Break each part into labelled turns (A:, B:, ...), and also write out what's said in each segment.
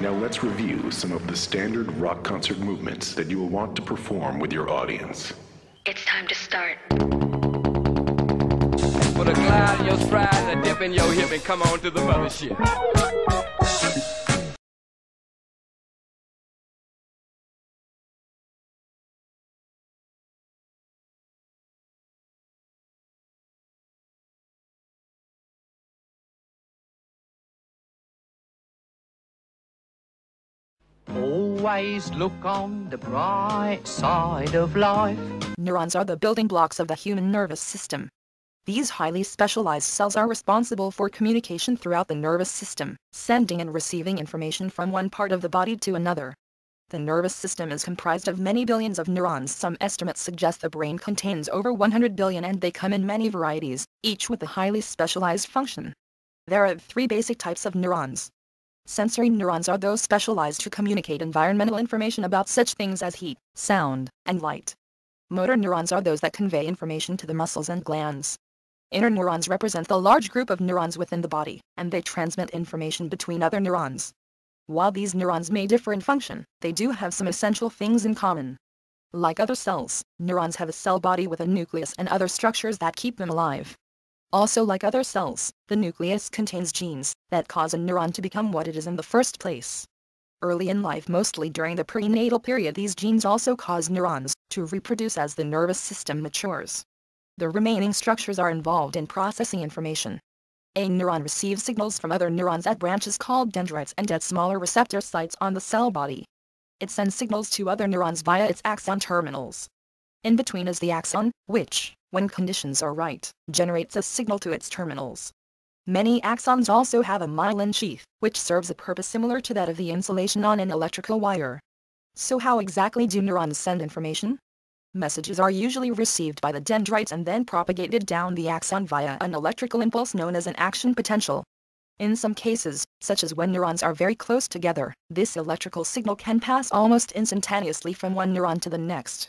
A: Now let's review some of the standard rock concert movements that you will want to perform with your audience.
B: It's time to start.
C: Put a glide in your stride and a dip in your hip and come on to the mothership.
D: Always look on the bright side of life.
E: Neurons are the building blocks of the human nervous system. These highly specialized cells are responsible for communication throughout the nervous system, sending and receiving information from one part of the body to another. The nervous system is comprised of many billions of neurons. Some estimates suggest the brain contains over 100 billion, and they come in many varieties, each with a highly specialized function. There are 3 basic types of neurons. Sensory neurons are those specialized to communicate environmental information about such things as heat, sound, and light. Motor neurons are those that convey information to the muscles and glands. Interneurons represent the large group of neurons within the body, and they transmit information between other neurons. While these neurons may differ in function, they do have some essential things in common. Like other cells, neurons have a cell body with a nucleus and other structures that keep them alive. Also, like other cells, the nucleus contains genes that cause a neuron to become what it is in the first place. Early in life, mostly during the prenatal period, these genes also cause neurons to reproduce as the nervous system matures. The remaining structures are involved in processing information. A neuron receives signals from other neurons at branches called dendrites and at smaller receptor sites on the cell body. It sends signals to other neurons via its axon terminals. In between is the axon, which, when conditions are right, generates a signal to its terminals. Many axons also have a myelin sheath, which serves a purpose similar to that of the insulation on an electrical wire. So how exactly do neurons send information? Messages are usually received by the dendrites and then propagated down the axon via an electrical impulse known as an action potential. In some cases, such as when neurons are very close together, this electrical signal can pass almost instantaneously from one neuron to the next.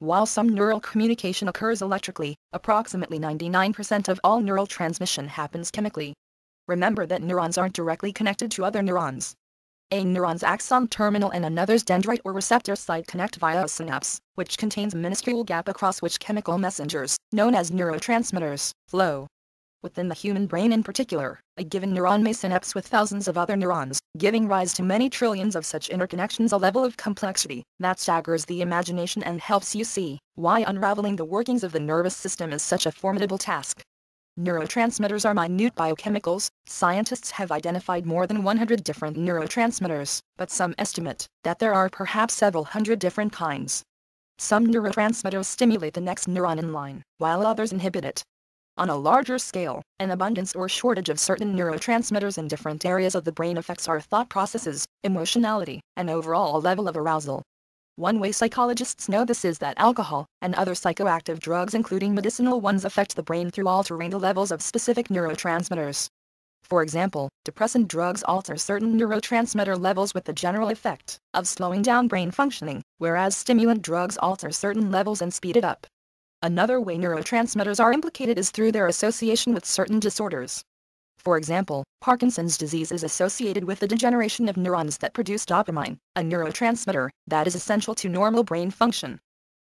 E: While some neural communication occurs electrically, approximately 99% of all neural transmission happens chemically. Remember that neurons aren't directly connected to other neurons. A neuron's axon terminal and another's dendrite or receptor site connect via a synapse, which contains a minuscule gap across which chemical messengers, known as neurotransmitters, flow. Within the human brain in particular, a given neuron may synapse with thousands of other neurons, giving rise to many trillions of such interconnections, a level of complexity that staggers the imagination and helps you see why unraveling the workings of the nervous system is such a formidable task. Neurotransmitters are minute biochemicals. Scientists have identified more than 100 different neurotransmitters, but some estimate that there are perhaps several hundred different kinds. Some neurotransmitters stimulate the next neuron in line, while others inhibit it. On a larger scale, an abundance or shortage of certain neurotransmitters in different areas of the brain affects our thought processes, emotionality, and overall level of arousal. One way psychologists know this is that alcohol and other psychoactive drugs, including medicinal ones, affect the brain through altering the levels of specific neurotransmitters. For example, depressant drugs alter certain neurotransmitter levels with the general effect of slowing down brain functioning, whereas stimulant drugs alter certain levels and speed it up. Another way neurotransmitters are implicated is through their association with certain disorders. For example, Parkinson's disease is associated with the degeneration of neurons that produce dopamine, a neurotransmitter that is essential to normal brain function.